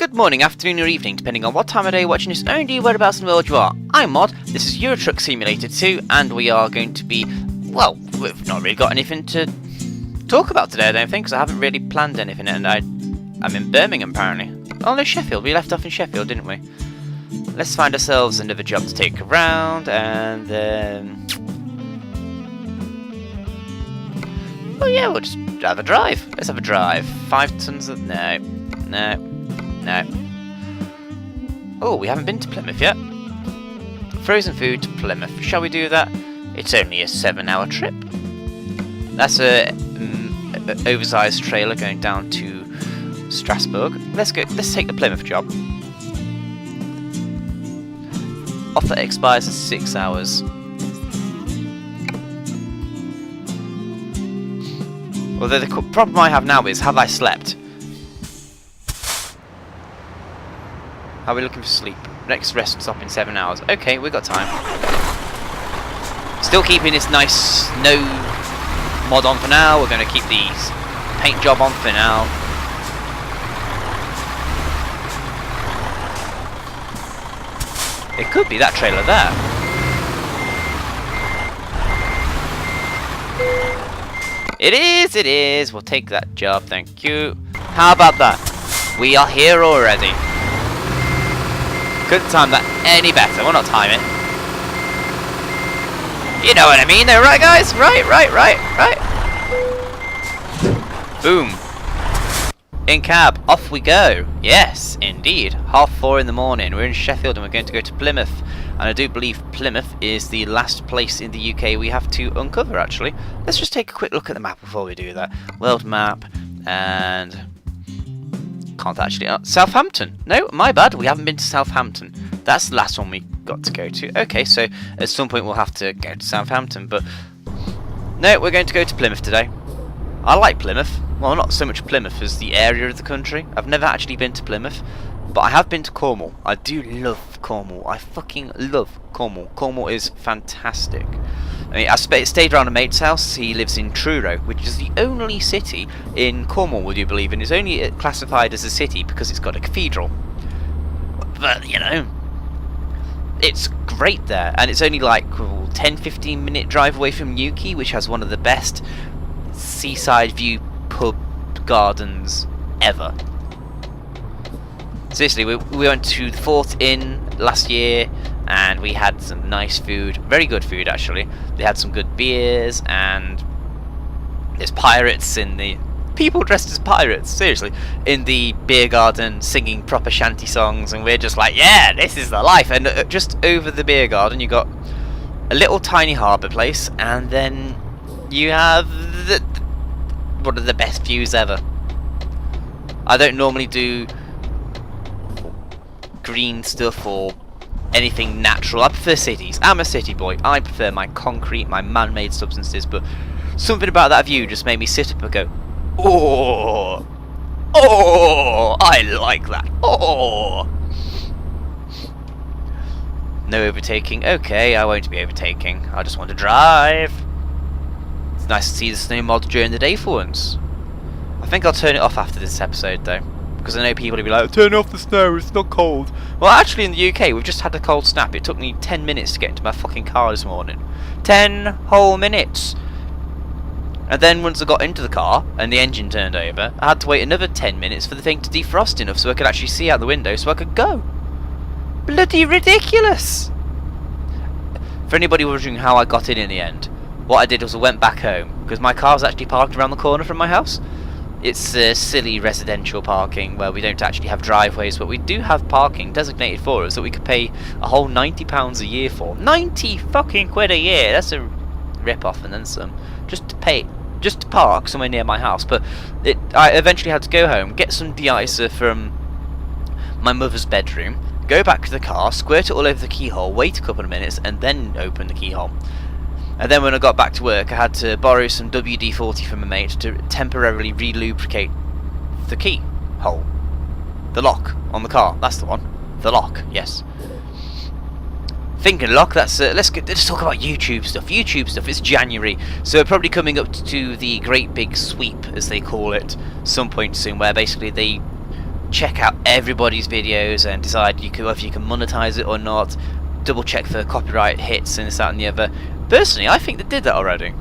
Good morning, afternoon or evening, depending on what time of day you're watching this and indeed whereabouts in the world you are. I'm MoD, this is Euro Truck Simulator 2, and we are going to be, well, we've not really got anything to talk about today, I don't think, because I haven't really planned anything, and I'm in Birmingham, apparently. Oh no, Sheffield, we left off in Sheffield, didn't we? Let's find ourselves another job to take around, and then... oh yeah, we'll just have a drive. Let's have a drive. 5 tons of... No. Oh, we haven't been to Plymouth yet. Frozen food to Plymouth. Shall we do that? It's only a 7-hour trip. That's a oversized trailer going down to Strasbourg. Let's go. Let's take the Plymouth job. Offer expires in 6 hours. Although the problem I have now is, have I slept? How are we looking for sleep? Next rest stop in 7 hours. Okay, we've got time. Still keeping this nice snow mod on for now. We're going to keep the paint job on for now. It could be that trailer there. It is. We'll take that job, thank you. How about that? We are here already. Couldn't time that any better. We'll not time it. You know what I mean though, right guys? Right. Boom. In cab. Off we go. Yes, indeed. 4:30 in the morning. We're in Sheffield and we're going to go to Plymouth. And I do believe Plymouth is the last place in the UK we have to uncover, actually. Let's just take a quick look at the map before we do that. World map. And... can't actually... Southampton. No, my bad. We haven't been to Southampton. That's the last one we got to go to. Okay, so at some point we'll have to go to Southampton. But no, we're going to go to Plymouth today. I like Plymouth. Well, not so much Plymouth as the area of the country. I've never actually been to Plymouth. But I have been to Cornwall. I do love Cornwall. I fucking love Cornwall. Cornwall is fantastic. I mean, I stayed around a mate's house. He lives in Truro, which is the only city in Cornwall, would you believe? And it's only classified as a city because it's got a cathedral. But, you know, it's great there. And it's only like 10-15 minute drive away from Newquay, which has one of the best seaside view pub gardens ever. Seriously, we went to the Fort Inn last year and we had some nice food, very good food actually. They had some good beers and there's pirates in the... people dressed as pirates, seriously, in the beer garden singing proper shanty songs, and we're just like, yeah, this is the life. And just over the beer garden you got a little tiny harbour place, and then you have one of the best views ever. I don't normally do green stuff or anything natural. I prefer cities. I'm a city boy. I prefer my concrete, my man-made substances, but something about that view just made me sit up and go, oh, I like that. Oh. No overtaking. Okay, I won't be overtaking. I just want to drive. It's nice to see the snow mod during the day for once. I think I'll turn it off after this episode though, because I know people will be like, turn off the snow, it's not cold. Well, actually in the UK we've just had a cold snap. It took me 10 minutes to get into my fucking car this morning. 10 whole minutes. And then once I got into the car and the engine turned over, I had to wait another 10 minutes for the thing to defrost enough so I could actually see out the window so I could go. Bloody ridiculous! For anybody wondering how I got in the end, what I did was I went back home, because my car was actually parked around the corner from my house. It's silly residential parking where we don't actually have driveways, but we do have parking designated for us that we could pay a whole £90 a year for. 90 fucking quid a year! That's a rip-off and then some. Just to park somewhere near my house. But I eventually had to go home, get some de-icer from my mother's bedroom, go back to the car, squirt it all over the keyhole, wait a couple of minutes, and then open the keyhole. And then when I got back to work, I had to borrow some WD-40 from a mate to temporarily re-lubricate the keyhole. The lock on the car, that's the one. The lock, yes. Thinking lock, that's let's talk about YouTube stuff. It's January, so we're probably coming up to the great big sweep, as they call it, some point soon, where basically they check out everybody's videos and decide whether you can monetize it or not, double check for copyright hits and this, that and the other. Personally, I think they did that already.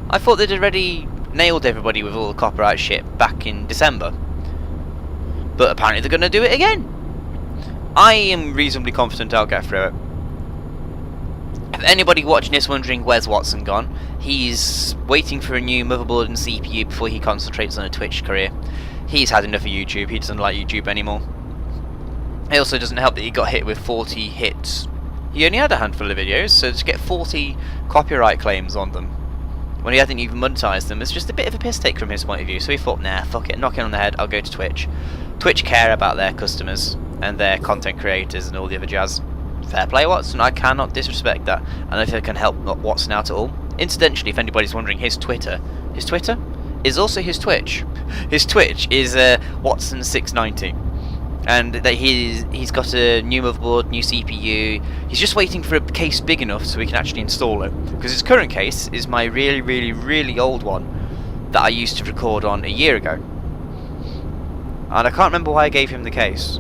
I thought they'd already nailed everybody with all the copyright shit back in December. But apparently they're going to do it again. I am reasonably confident I'll get through it. If anybody watching this wondering where's Watson gone, he's waiting for a new motherboard and CPU before he concentrates on a Twitch career. He's had enough of YouTube, he doesn't like YouTube anymore. It also doesn't help that he got hit with 40 hits. He only had a handful of videos, so to get 40 copyright claims on them, when he hadn't even monetized them, it's just a bit of a piss take from his point of view. So he thought, nah, fuck it, knock it on the head, I'll go to Twitch. Twitch care about their customers and their content creators and all the other jazz. Fair play, Watson, I cannot disrespect that, and if it can help Watson out at all. Incidentally, if anybody's wondering, his Twitter is also his Twitch. His Twitch is Watson690, and that he's got a new motherboard, new CPU. He's just waiting for a case big enough so he can actually install it, because his current case is my really old one that I used to record on a year ago, and I can't remember why I gave him the case.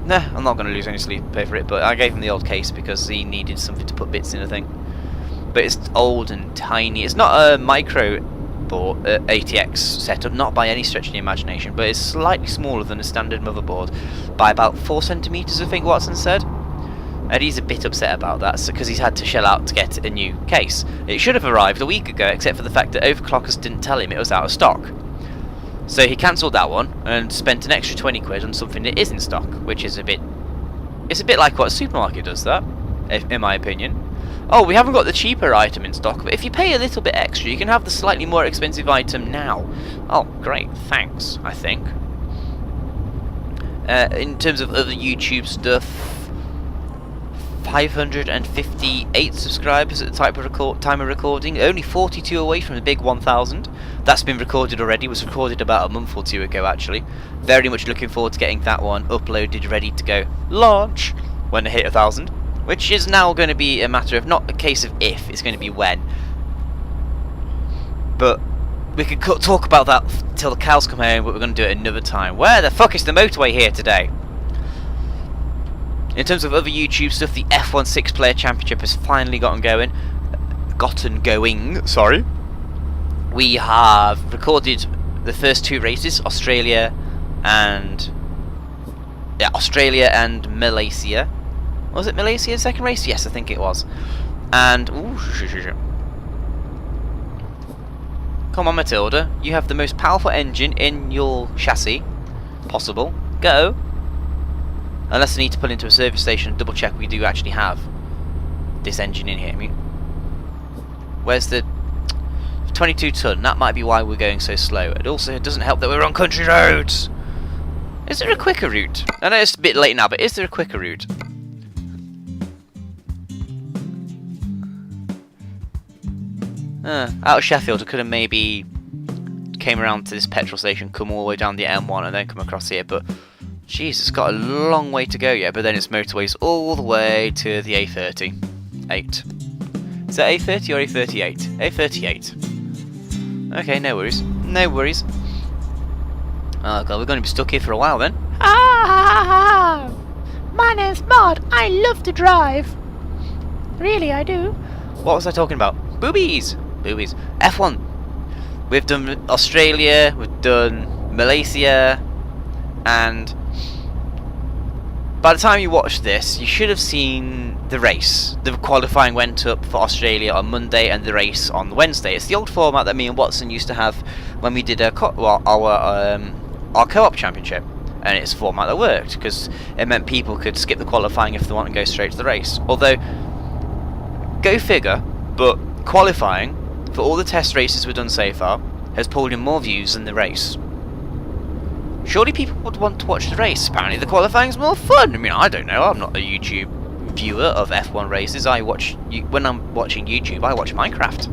Nah, I'm not going to lose any sleep over it, but I gave him the old case because he needed something to put bits in, I think. But it's old and tiny. It's not a micro board, ATX setup, not by any stretch of the imagination, but it's slightly smaller than a standard motherboard by about 4 centimeters, I think Watson said. And he's a bit upset about that because he's had to shell out to get a new case. It should have arrived a week ago, except for the fact that Overclockers didn't tell him it was out of stock. So he cancelled that one and spent an extra 20 quid on something that is in stock, which is it's a bit like what a supermarket does, that, in my opinion. Oh, we haven't got the cheaper item in stock, but if you pay a little bit extra, you can have the slightly more expensive item now. Oh, great, thanks, I think. In terms of other YouTube stuff, 558 subscribers at the time of recording, only 42 away from the big 1000. That's been recorded already, was recorded about a month or two ago actually. Very much looking forward to getting that one uploaded, ready to go launch when I hit 1000, which is now going to be a matter of not a case of if, it's going to be when. But we could talk about that till the cows come home, but we're going to do it another time. Where the fuck is the motorway here today? In terms of other YouTube stuff, the F1 6-player championship has finally gotten going. We have recorded the first 2 races, Australia and Malaysia. Was it Malaysia's second race? Yes, I think it was. And come on, Matilda, you have the most powerful engine in your chassis possible. Go. Unless I need to pull into a service station and double check we do actually have this engine in here. I mean, where's the 22 ton? That might be why we're going so slow. And also, it doesn't help that we're on country roads. Is there a quicker route? I know it's a bit late now, but is there a quicker route? Out of Sheffield, I could have maybe came around to this petrol station, come all the way down the M1 and then come across here, but jeez, it's got a long way to go yet, but then it's motorways all the way to the A38. Is that A30 or A38? A38. Okay, no worries. No worries. Oh god, we're going to be stuck here for a while then. Ah! My name's MoD. I love to drive. Really, I do. What was I talking about? Boobies! Boobies. F1. We've done Australia, we've done Malaysia, and by the time you watch this, you should have seen the race. The qualifying went up for Australia on Monday and the race on Wednesday. It's the old format that me and Watson used to have when we did our co-op championship, and it's a format that worked because it meant people could skip the qualifying if they want and go straight to the race. Although, go figure, but qualifying for all the test races we've done so far has pulled in more views than the race. Surely people would want to watch the race. Apparently the qualifying's more fun. I mean, I don't know. I'm not a YouTube viewer of F1 races. When I'm watching YouTube, I watch Minecraft.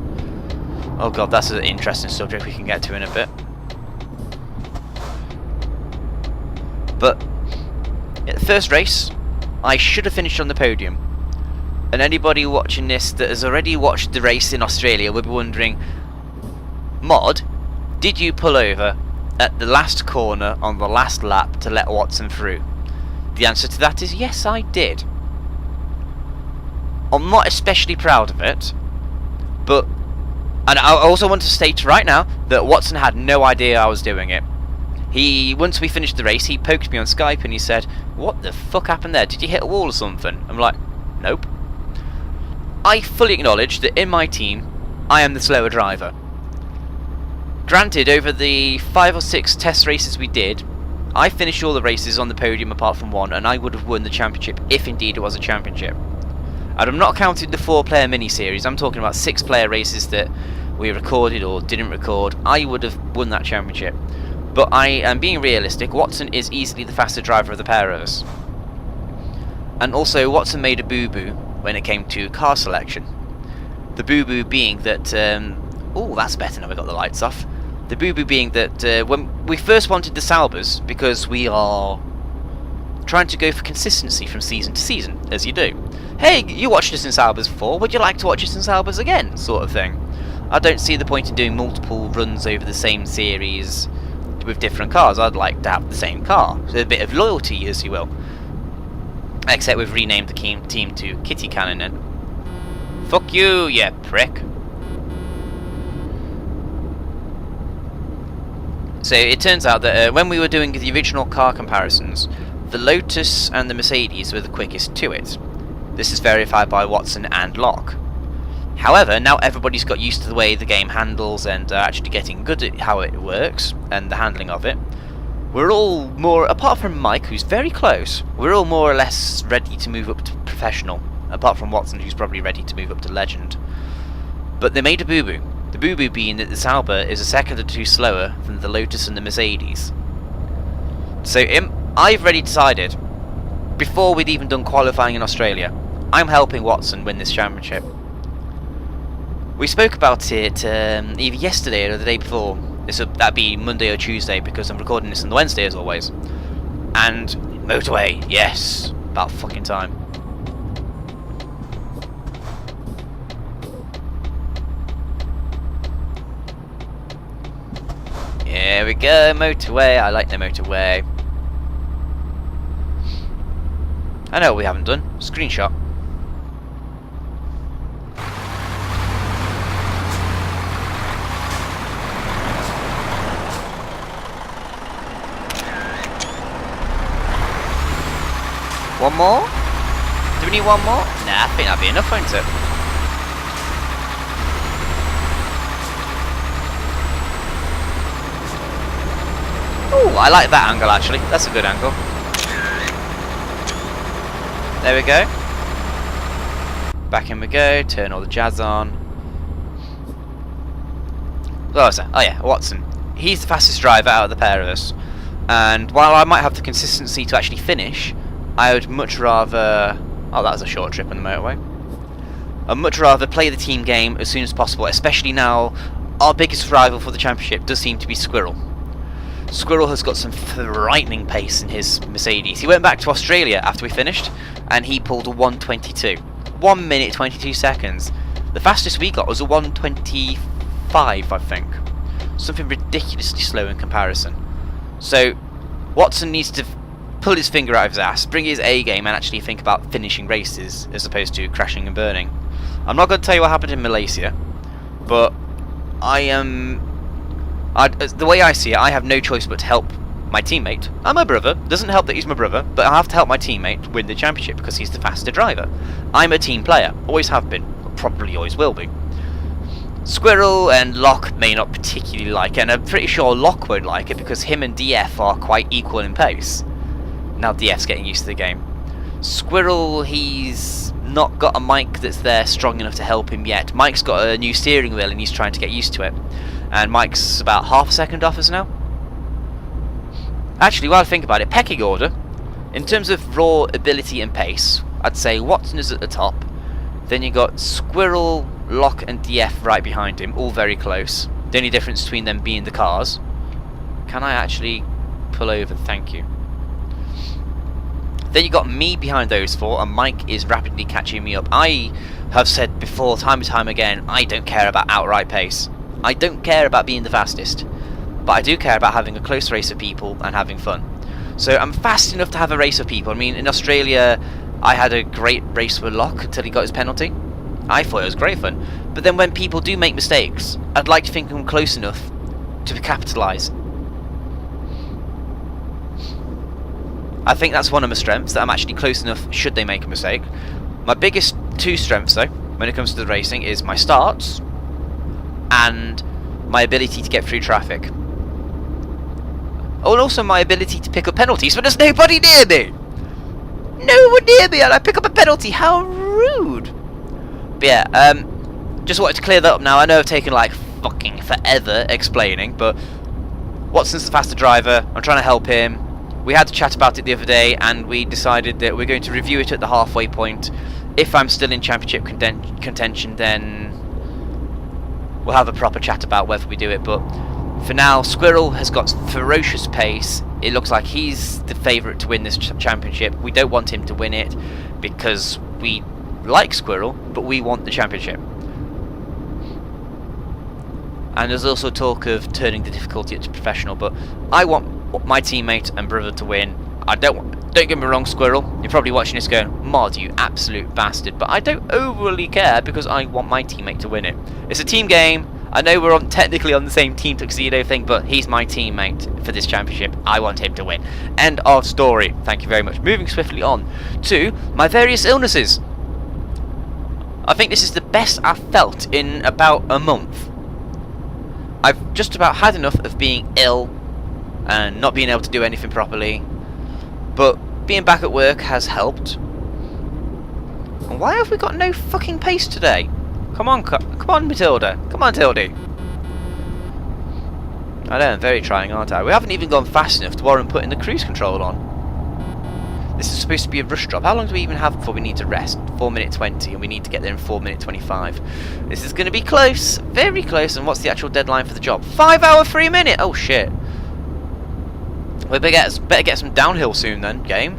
Oh god, that's an interesting subject we can get to in a bit. But at the first race, I should have finished on the podium. And anybody watching this that has already watched the race in Australia will be wondering, MoD, did you pull over at the last corner on the last lap to let Watson through? The answer to that is yes, I did. I'm not especially proud of it, but, and I also want to state right now that Watson had no idea I was doing it. Once we finished the race, he poked me on Skype and he said, "What the fuck happened there? Did you hit a wall or something?" I'm like, nope. I fully acknowledge that in my team, I am the slower driver. Granted, over the 5 or 6 test races we did, I finished all the races on the podium apart from one, and I would have won the championship if indeed it was a championship. And I'm not counting the 4-player mini-series, I'm talking about 6-player races that we recorded or didn't record. I would have won that championship. But I am being realistic, Watson is easily the faster driver of the pair of us. And also, Watson made a boo-boo when it came to car selection. The boo-boo being that... oh, that's better now we got the lights off. The boo-boo being that when we first wanted the Saubers, because we are trying to go for consistency from season to season, as you do. Hey, you watched us in Saubers before, would you like to watch us in Saubers again? Sort of thing. I don't see the point in doing multiple runs over the same series with different cars. I'd like to have the same car. So a bit of loyalty, as you will. Except we've renamed the team to Kitty Cannon and fuck you, you prick. So it turns out that when we were doing the original car comparisons, the Lotus and the Mercedes were the quickest to it. This is verified by Watson and Locke. However, now everybody's got used to the way the game handles and are actually getting good at how it works and the handling of it. We're all more, apart from Mike, who's very close, we're all more or less ready to move up to professional, apart from Watson, who's probably ready to move up to legend. But they made a boo-boo. The boo-boo being that the Sauber is a second or two slower than the Lotus and the Mercedes. So I've already decided, before we'd even done qualifying in Australia, I'm helping Watson win this championship. We spoke about it either yesterday or the day before. That'd be Monday or Tuesday because I'm recording this on the Wednesday as always. And motorway, yes, about fucking time. Here we go, motorway. I like the motorway. I know what we haven't done. Screenshot. One more? Do we need one more? Nah, I think that'd be enough, won't it? Ooh, I like that angle actually. That's a good angle. There we go. Back in we go. Turn all the jazz on. What was that? Oh yeah, Watson. He's the fastest driver out of the pair of us. And while I might have the consistency to actually finish, I would much rather... Oh, that was a short trip on the motorway. I'd much rather play the team game as soon as possible, especially now our biggest rival for the championship does seem to be Squirrel. Squirrel has got some frightening pace in his Mercedes. He went back to Australia after we finished, and he pulled a 1:22. 1 minute 22 seconds. The fastest we got was a 1:25, I think. Something ridiculously slow in comparison. So, Watson needs to pull his finger out of his ass, bring his A game, and actually think about finishing races as opposed to crashing and burning. I'm not going to tell you what happened in Malaysia, but the way I see it, I have no choice but to help my teammate. I'm my brother. Doesn't help that he's my brother, but I have to help my teammate win the championship because he's the faster driver. I'm a team player. Always have been. Probably always will be. Squirrel and Locke may not particularly like it, and I'm pretty sure Locke won't like it because him and DF are quite equal in pace. Now DF's getting used to the game. Squirrel, he's not got a mic that's there strong enough to help him yet. Mike's got a new steering wheel and he's trying to get used to it. And Mike's about half a second off us now. Actually, while I think about it, pecking order, in terms of raw ability and pace, I'd say Watson is at the top. Then you got Squirrel, Locke and DF right behind him, all very close. The only difference between them being the cars. Can I actually pull over? Thank you. Then you got me behind those four, and Mike is rapidly catching me up. I have said before, time and time again, I don't care about outright pace. I don't care about being the fastest. but I do care about having a close race of people and having fun. So I'm fast enough to have a race of people. I mean, in Australia, I had a great race with Locke until he got his penalty. I thought it was great fun. But then when people do make mistakes, I'd like to think I'm close enough to capitalise. I think that's one of my strengths, that I'm actually close enough should they make a mistake. My biggest two strengths, though, when it comes to the racing, is my starts and my ability to get through traffic. Oh, and also my ability to pick up penalties, but there's nobody near me! No one near me, and I pick up a penalty. How rude! But yeah, just wanted to clear that up now. I know I've taken like fucking forever explaining, but Watson's the faster driver. I'm trying to help him. We had to chat about it the other day, and we decided that we're going to review it at the halfway point. If I'm still in championship contention, then we'll have a proper chat about whether we do it. But for now, Squirrel has got ferocious pace. It looks like he's the favourite to win this championship. We don't want him to win it because we like Squirrel, but we want the championship. And there's also talk of turning the difficulty up to professional, but I want my teammate and brother to win. Don't get me wrong, Squirrel, you're probably watching this going, MoD, you absolute bastard, but I don't overly care because I want my teammate to win it. It's a team game. I know we're technically on the same team tuxedo thing, but he's my teammate for this championship. I want him to win. End of story. Thank you very much. Moving swiftly on to my various illnesses. I think this is the best I've felt in about a month. I've just about had enough of being ill and not being able to do anything properly, but being back at work has helped. And why have we got no fucking pace today? Come on, Matilda. Come on, Tildy. I know, I'm very trying, aren't I? We haven't even gone fast enough to warrant putting the cruise control on. This is supposed to be a rush drop. How long do we even have before we need to rest? 4:20, and we need to get there in 4:25. This is going to be close. Very close. And what's the actual deadline for the job? 5 hour 3 minute. Oh, shit. We better get some downhill soon then, game.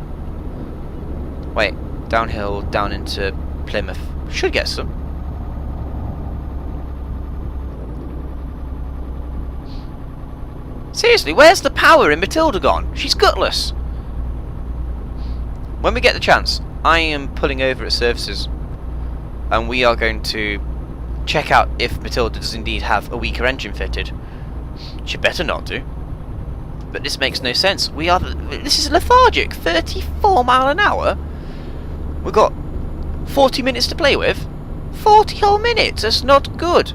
Wait, downhill down into Plymouth. Should get some. Seriously, where's the power in Matilda gone? She's gutless. When we get the chance, I am pulling over at services, and we are going to check out if Matilda does indeed have a weaker engine fitted. She better not do. But this makes no sense. This is lethargic. 34 mile an hour. We've got 40 minutes to play with. 40 whole minutes. That's not good.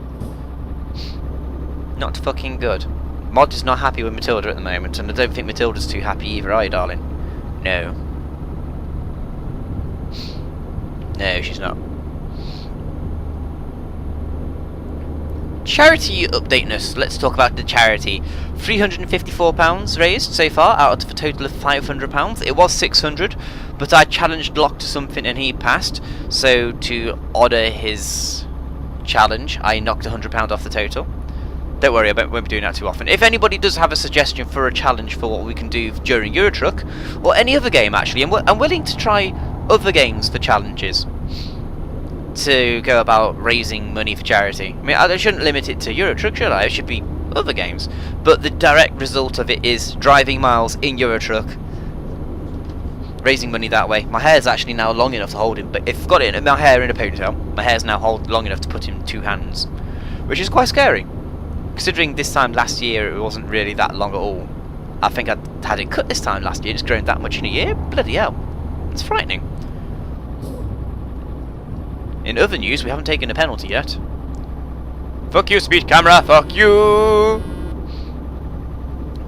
Not fucking good. MoD is not happy with Matilda at the moment, and I don't think Matilda's too happy either, are you, darling? No. No, she's not. Charity updateness. Let's talk about the charity. £354 raised so far out of a total of £500. It was 600, but I challenged Locke to something and he passed. So to honour his challenge, I knocked £100 off the total. Don't worry, I won't be doing that too often. If anybody does have a suggestion for a challenge for what we can do during Euro Truck, or any other game actually, I'm willing to try other games for challenges to go about raising money for charity. I mean, I shouldn't limit it to Euro Truck, should I? It should be other games. But the direct result of it is driving miles in Euro Truck, raising money that way. My hair's actually now long enough to hold him, but if I've got it in my hair in a ponytail, my hair's now long enough to put him in two hands, which is quite scary. Considering this time last year it wasn't really that long at all. I think I had it cut this time last year, it's grown that much in a year? Bloody hell. It's frightening. In other news, we haven't taken a penalty yet. Fuck you, speed camera, fuck you!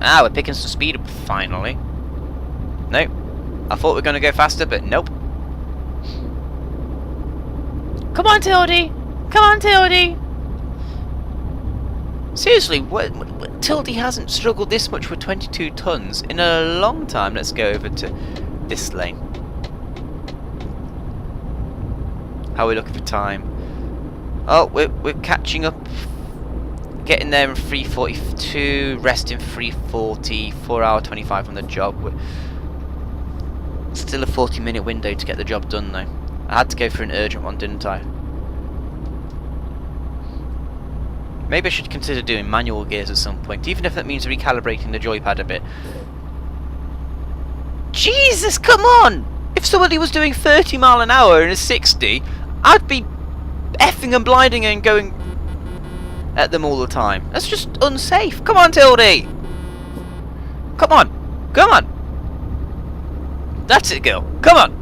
Ah, we're picking some speed up finally. Nope. I thought we were going to go faster, but nope. Come on, Tildy! Come on, Tildy! Seriously, Tildy hasn't struggled this much with 22 tons in a long time. Let's go over to this lane. How are we looking for time? Oh, we're catching up. Getting there in 3:42, resting 3:40, 4 hour 25 on the job. Still a 40-minute window to get the job done though. I had to go for an urgent one, didn't I? Maybe I should consider doing manual gears at some point, even if that means recalibrating the joypad a bit. Jesus, come on! If somebody was doing 30 mile an hour in a 60, I'd be effing and blinding and going at them all the time. That's just unsafe. Come on, Tildy! Come on! Come on! That's it, girl. Come on!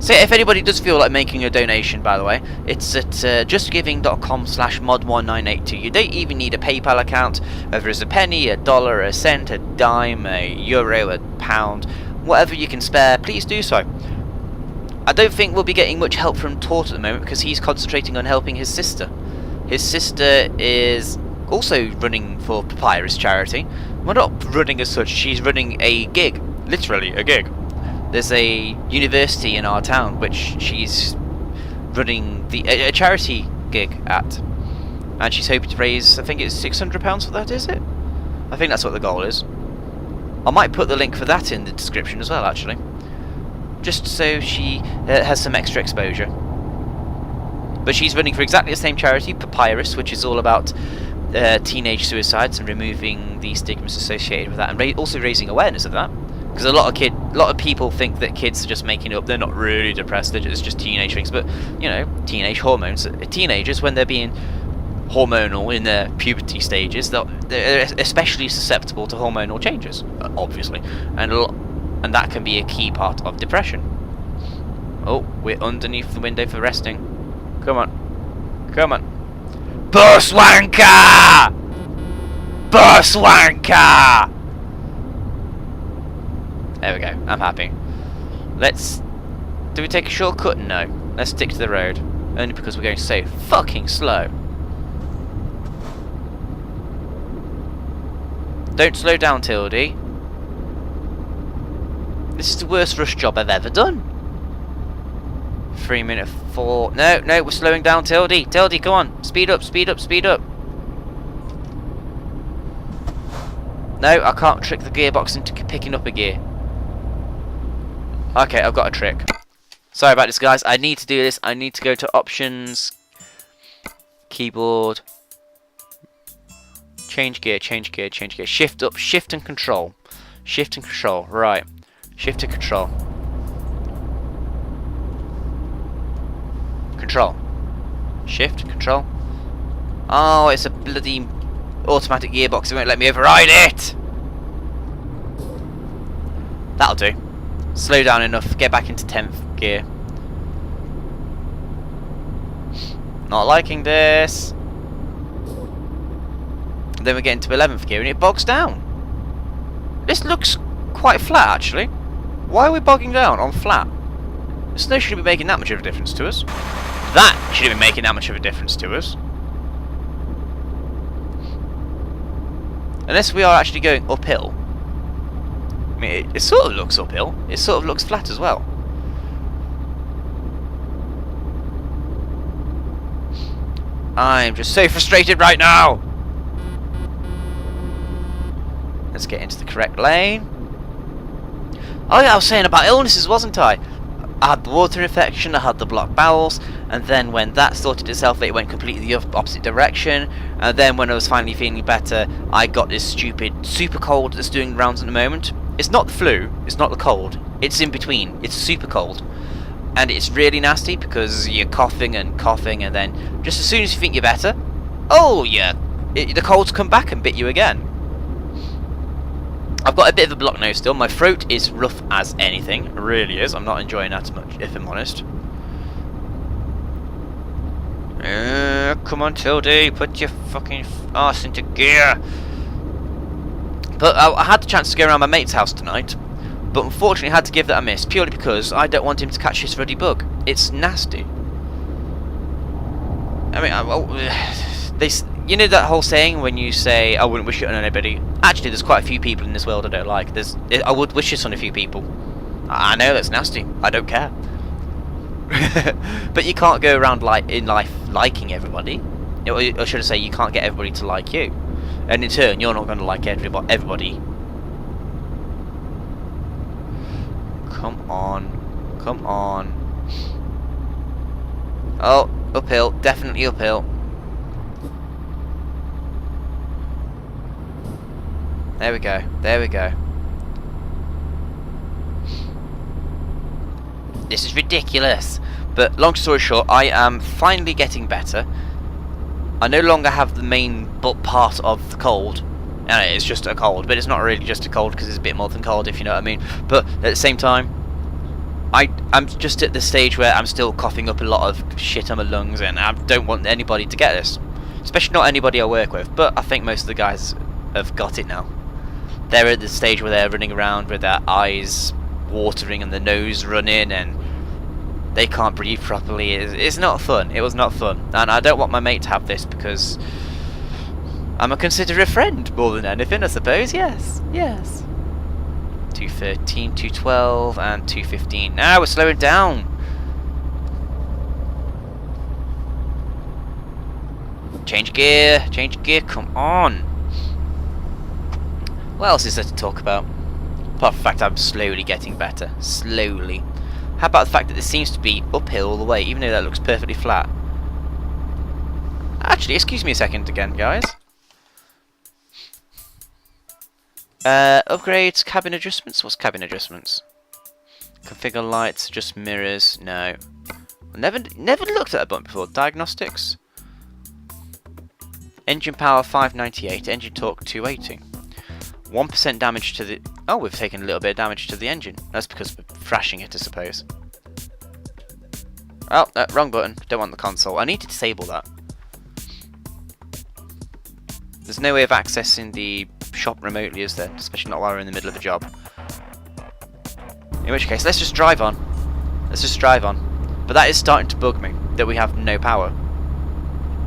So if anybody does feel like making a donation, by the way, it's at justgiving.com/mod1982. You don't even need a PayPal account, whether it's a penny, a dollar, a cent, a dime, a euro, a pound, whatever you can spare, please do so. I don't think we'll be getting much help from Tort at the moment because he's concentrating on helping his sister. His sister is also running for Papyrus charity. Well, not running as such, she's running a gig. Literally, a gig. There's a university in our town which she's running a charity gig at. And she's hoping to raise, I think it's £600 for that, is it? I think that's what the goal is. I might put the link for that in the description as well, actually. Just so she has some extra exposure. But she's running for exactly the same charity, Papyrus, which is all about teenage suicides and removing the stigmas associated with that, and also raising awareness of that. Because a lot of people think that kids are just making it up. They're not really depressed. It's just teenage things. But you know, teenage hormones. Teenagers, when they're being hormonal in their puberty stages, they're especially susceptible to hormonal changes, obviously, and that can be a key part of depression. Oh, we're underneath the window for resting. Come on, come on. Bushwanker! Bushwanker! There we go, I'm happy. Do we take a shortcut? No. Let's stick to the road. Only because we're going so fucking slow. Don't slow down, Tildy. This is the worst rush job I've ever done. 3:04. No, we're slowing down, Tildy. Tildy, come on. Speed up, speed up, speed up. No, I can't trick the gearbox into picking up a gear. Okay, I've got a trick. Sorry about this, guys. I need to do this. I need to go to options, keyboard, change gear, change gear, change gear. Shift up, shift and control. Shift and control. Right. Shift and control. Control. Shift, control. Oh, it's a bloody automatic gearbox. It won't let me override it. That'll do. Slow down enough, get back into 10th gear. Not liking this. And then we get into 11th gear and it bogs down. This looks quite flat, actually. Why are we bogging down on flat? The snow shouldn't be making that much of a difference to us. That shouldn't be making that much of a difference to us. Unless we are actually going uphill. I mean, it sort of looks uphill. It sort of looks flat as well. I'm just so frustrated right now. Let's get into the correct lane. Oh yeah, I was saying about illnesses, wasn't I? I had the water infection, I had the blocked bowels, and then when that sorted itself, it went completely the opposite direction. And then when I was finally feeling better, I got this stupid super cold that's doing the rounds at the moment. It's not the flu, it's not the cold, it's in between, it's super cold. And it's really nasty because you're coughing and coughing, and then just as soon as you think you're better, oh yeah, the cold's come back and bit you again. I've got a bit of a blocked nose still, my throat is rough as anything, it really is, I'm not enjoying that much if I'm honest. Come on Tildy, put your fucking arse into gear. But I had the chance to go around my mate's house tonight, but unfortunately I had to give that a miss, purely because I don't want him to catch this ruddy bug. It's nasty. I mean, you know that whole saying when you say, I wouldn't wish it on anybody? Actually, there's quite a few people in this world I don't like. I would wish this on a few people. I know that's nasty. I don't care. But you can't go around in life liking everybody. Or should I say, you can't get everybody to like you. And in turn, you're not going to like everybody. Come on. Come on. Oh, Uphill, definitely uphill. There we go, there we go. This is ridiculous. But long story short, I am finally getting better. I no longer have the main part of the cold. It's just a cold, but it's not really just a cold because it's a bit more than cold, if you know what I mean. But at the same time, I'm just at the stage where I'm still coughing up a lot of shit on my lungs, and I don't want anybody to get this. Especially not anybody I work with, but I think most of the guys have got it now. They're at the stage where they're running around with their eyes watering and their nose running, and they can't breathe properly. It's not fun. It was not fun. And I don't want my mate to have this because I'm a considerate friend more than anything, I suppose. Yes, yes. 213, 212, and 215. Now we're slowing down. Change gear, come on. What else is there to talk about? Apart from the fact I'm slowly getting better. Slowly. How about the fact that this seems to be uphill all the way, even though that looks perfectly flat? Actually, excuse me a second again, guys. Upgrades, cabin adjustments. What's cabin adjustments? Configure lights, adjust mirrors. No. Never looked at a button before. Diagnostics. Engine power 598, engine torque 280. 1% damage to the... Oh, we've taken a little bit of damage to the engine. That's because we're thrashing it, I suppose. Oh, wrong button. Don't want the console. I need to disable that. There's no way of accessing the shop remotely, is there? Especially not while we're in the middle of a job. In which case, let's just drive on. Let's just drive on. But that is starting to bug me, that we have no power.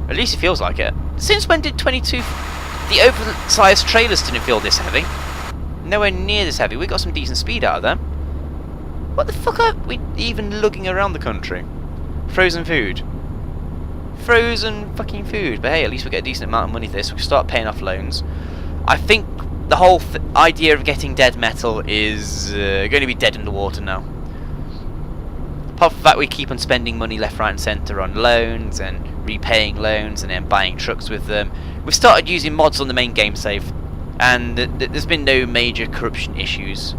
At least it feels like it. Since when did 22... The oversized trailers didn't feel this heavy. Nowhere near this heavy. We got some decent speed out of them. What the fuck are we even lugging around the country? Frozen food. Frozen fucking food. But hey, at least we get a decent amount of money for this. We can start paying off loans. I think the whole idea of getting dead metal is going to be dead in the water now. Apart from the fact we keep on spending money left, right and centre on loans and repaying loans and then buying trucks with them. We've started using mods on the main game save, and there's been no major corruption issues,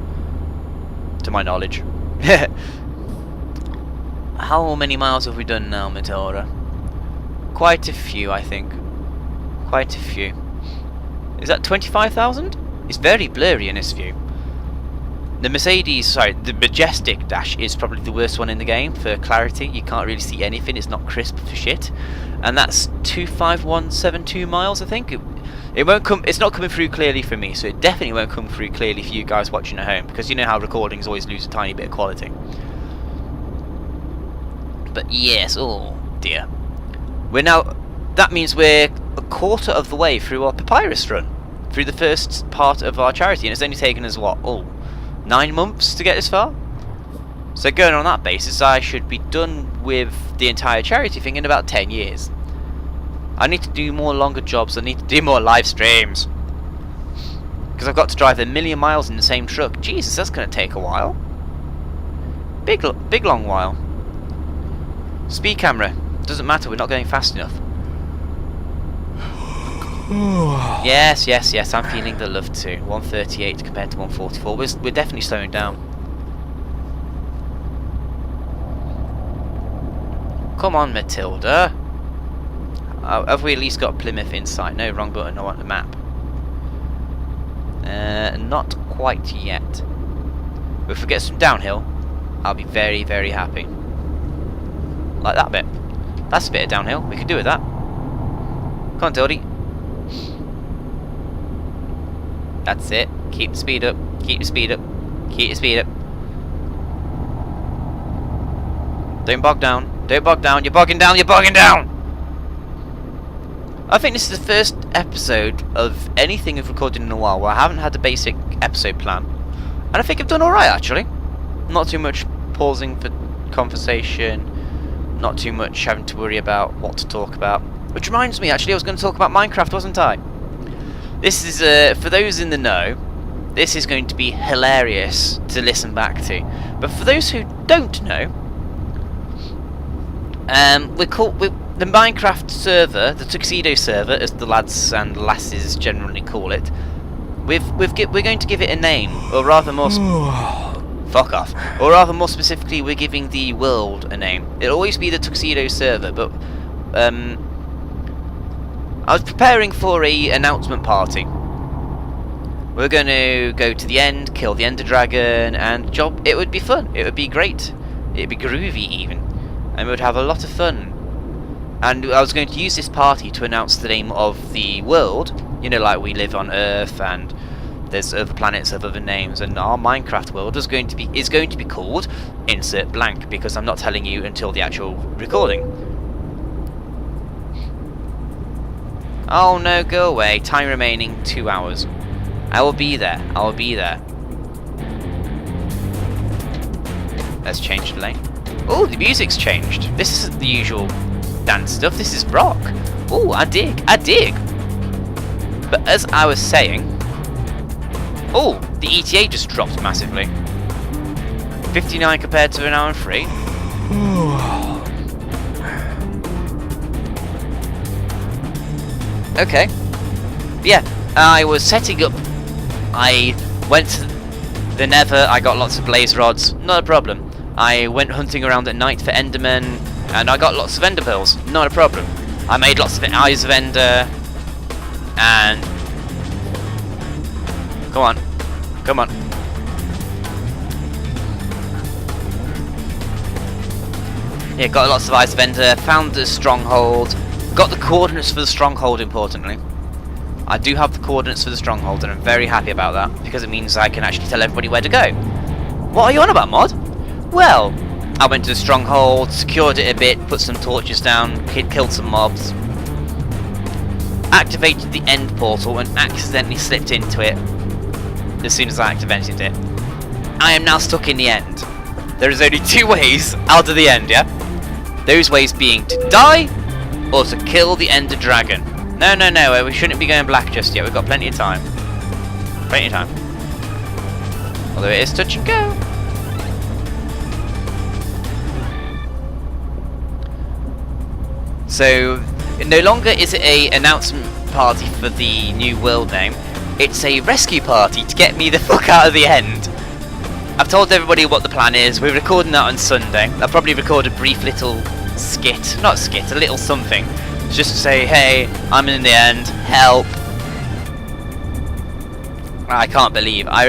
to my knowledge. How many miles have we done now, Matilda? Quite a few, I think. Quite a few. Is that 25,000? It's very blurry in this view. The the Majestic Dash is probably the worst one in the game for clarity. You can't really see anything, it's not crisp for shit. And that's 25172 miles, I think. It won't come. It's not coming through clearly for me, so it definitely won't come through clearly for you guys watching at home, because you know how recordings always lose a tiny bit of quality. But yes, oh dear. That means we're a quarter of the way through our papyrus run, through the first part of our charity, and it's only taken us what, 9 months to get this far? So going on that basis, I should be done with the entire charity thing in about 10 years. I need to do more longer jobs, I need to do more live streams. Because I've got to drive 1,000,000 miles in the same truck. Jesus, that's going to take a while. Big long while. Speed camera. Doesn't matter, we're not going fast enough. Yes, I'm feeling the love too. 138 compared to 144. We're definitely slowing down. Come on, Matilda. Have we at least got Plymouth in sight? No, wrong button. I want the map. Not quite yet. But if we get some downhill, I'll be very, very happy. Like that bit. That's a bit of downhill. We can do with that. Come on, Tildy. That's it. Keep the speed up. Keep the speed up. Keep the speed up. Don't bog down. Don't bog down. You're bogging down. You're bogging down. I think this is the first episode of anything we've recorded in a while where I haven't had a basic episode plan. And I think I've done alright, actually. Not too much pausing for conversation. Not too much having to worry about what to talk about. Which reminds me, actually, I was going to talk about Minecraft, wasn't I? This is, for those in the know, this is going to be hilarious to listen back to. But for those who don't know, The Minecraft server, the Tuxedo server, as the lads and lasses generally call it. We're going to give it a name, or rather more. Fuck off. Or rather more specifically, we're giving the world a name. It'll always be the Tuxedo server, but I was preparing for a announcement party. We're going to go to the end, kill the Ender Dragon, and it would be fun. It would be great. It'd be groovy even, and we would have a lot of fun. And I was going to use this party to announce the name of the world. You know, like we live on Earth, and there's other planets of other names, and our Minecraft world is going to be called insert blank, because I'm not telling you until the actual recording. Oh no, go away. Time remaining 2 hours. I will be there. I will be there. Let's change the lane. Oh, the music's changed. This isn't the usual dance stuff. This is rock. Oh, I dig. I dig. But as I was saying, oh, the ETA just dropped massively. 59 compared to an hour and 3. Okay. Yeah, I was setting up. I went to the Nether. I got lots of blaze rods. Not a problem. I went hunting around at night for Endermen, and I got lots of Ender pearls. Not a problem. I made lots of Eyes of Ender, and come on, come on. Yeah, got lots of Eyes of Ender. Found the stronghold. Got the coordinates for the stronghold. Importantly, I do have the coordinates for the stronghold, and I'm very happy about that because it means I can actually tell everybody where to go. What are you on about, Mod? Well, I went to the stronghold, secured it a bit, put some torches down, killed some mobs, activated the end portal and accidentally slipped into it as soon as I activated it. I am now stuck in the end. There is only 2 ways out of the end, yeah? Those ways being to die or to kill the Ender Dragon. No, no, no, we shouldn't be going black just yet. We've got plenty of time. Plenty of time. Although it is touch and go. So, no longer is it a announcement party for the new world name, it's a rescue party to get me the fuck out of the end. I've told everybody what the plan is. We're recording that on Sunday. I'll probably record a brief little skit, not skit, a little something, just to say, hey, I'm in the end, help. I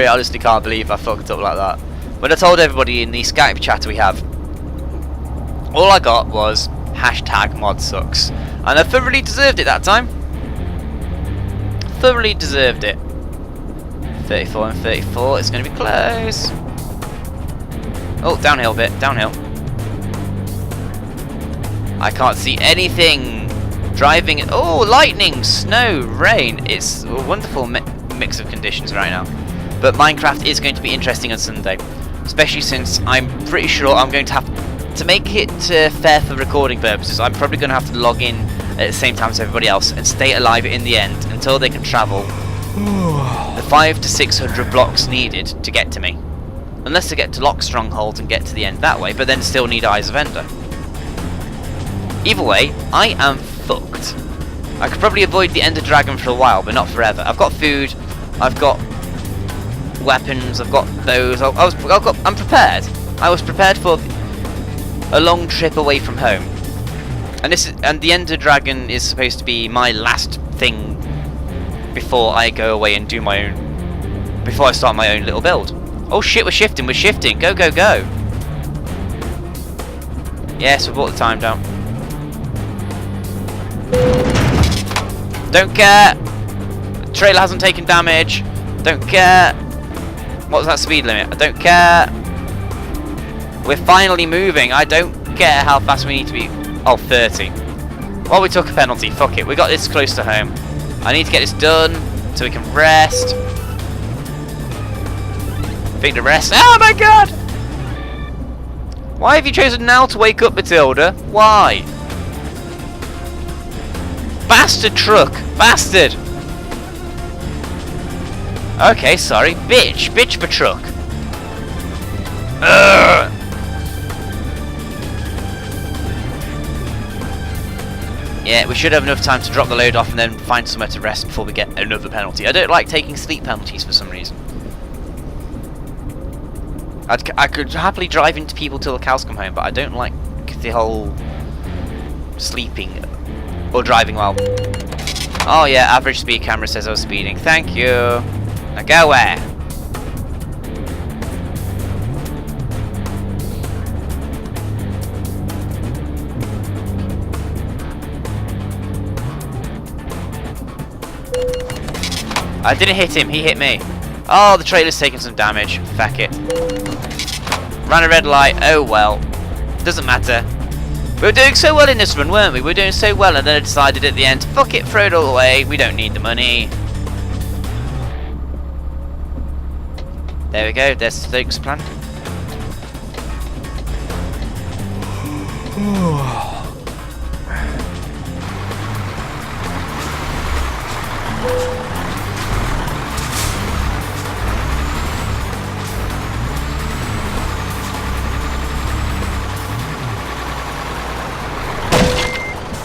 honestly can't believe I fucked up like that. When I told everybody in the Skype chat we have, all I got was #mod sucks, and I thoroughly deserved it that time. Thoroughly deserved it. 34 and 34, it's going to be close. Oh, downhill bit, downhill. I can't see anything. Driving, oh, lightning, snow, rain. It's a wonderful mix of conditions right now. But Minecraft is going to be interesting on Sunday, especially since I'm pretty sure I'm going to have to make it fair for recording purposes. I'm probably going to have to log in at the same time as everybody else and stay alive in the end until they can travel the 500 to 600 blocks needed to get to me. Unless they get to Lock Stronghold and get to the end that way, but then still need Eyes of Ender. Either way, I am fucked. I could probably avoid the Ender Dragon for a while, but not forever. I've got food, I've got weapons, I've got bows. I'm prepared. I was prepared for a long trip away from home, and the Ender Dragon is supposed to be my last thing before I go away and do my own. Before I start my own little build. Oh shit, we're shifting. Go, go, go. Yes, we brought the time down. Don't care. The trailer hasn't taken damage. Don't care. What's that speed limit? I don't care. We're finally moving. I don't care how fast we need to be. Oh, 30. Well, we took a penalty. Fuck it. We got this close to home. I need to get this done so we can rest. Thing to rest. Oh my god! Why have you chosen now to wake up, Matilda? Why? Bastard truck! Bastard! Okay, sorry. Bitch for truck. Ugh. Yeah, we should have enough time to drop the load off and then find somewhere to rest before we get another penalty. I don't like taking sleep penalties for some reason. I could happily drive into people till the cows come home, but I don't like the whole sleeping or driving while... Oh yeah, average speed camera says I was speeding. Thank you. Now go where? I didn't hit him, he hit me. Oh, the trailer's taking some damage. Feck it. Ran a red light. Oh well. Doesn't matter. We were doing so well in this run, weren't we? We were doing so well, and then I decided at the end, fuck it, throw it all away. We don't need the money. There we go. There's Stokes' plan.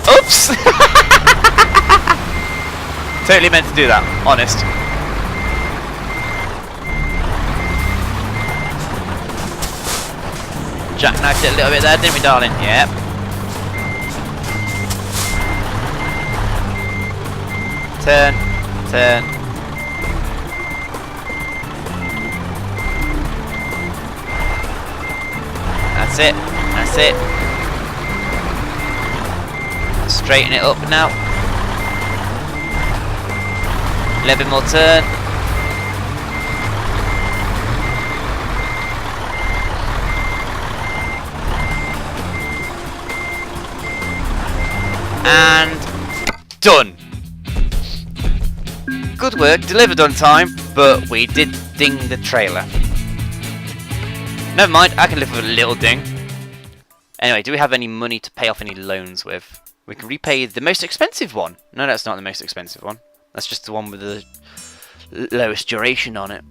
Oops! Totally meant to do that, honest. Jackknifed it a little bit there, didn't we, darling? Yep. Turn, turn. That's it, that's it. Straighten it up now. 11 more turn. And done. Good work, delivered on time, but we did ding the trailer. Never mind, I can live with a little ding. Anyway, do we have any money to pay off any loans with? We can repay the most expensive one. No, that's not the most expensive one. That's just the one with the lowest duration on it.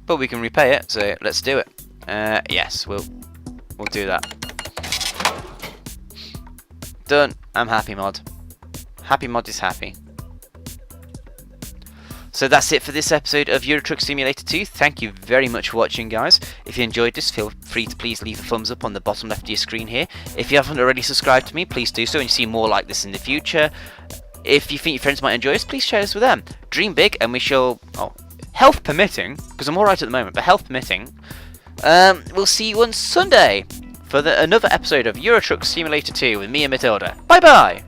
But we can repay it, so let's do it. Yes, we'll do that. Done. I'm happy, mod. Happy mod is happy. So that's it for this episode of Euro Truck Simulator 2. Thank you very much for watching, guys. If you enjoyed this, feel free to please leave a thumbs up on the bottom left of your screen here. If you haven't already subscribed to me, please do so and you see more like this in the future. If you think your friends might enjoy this, please share this with them. Dream big and we shall... Oh, health permitting, because I'm alright at the moment, but health permitting, we'll see you on Sunday for another episode of Euro Truck Simulator 2 with me and Matilda. Bye bye!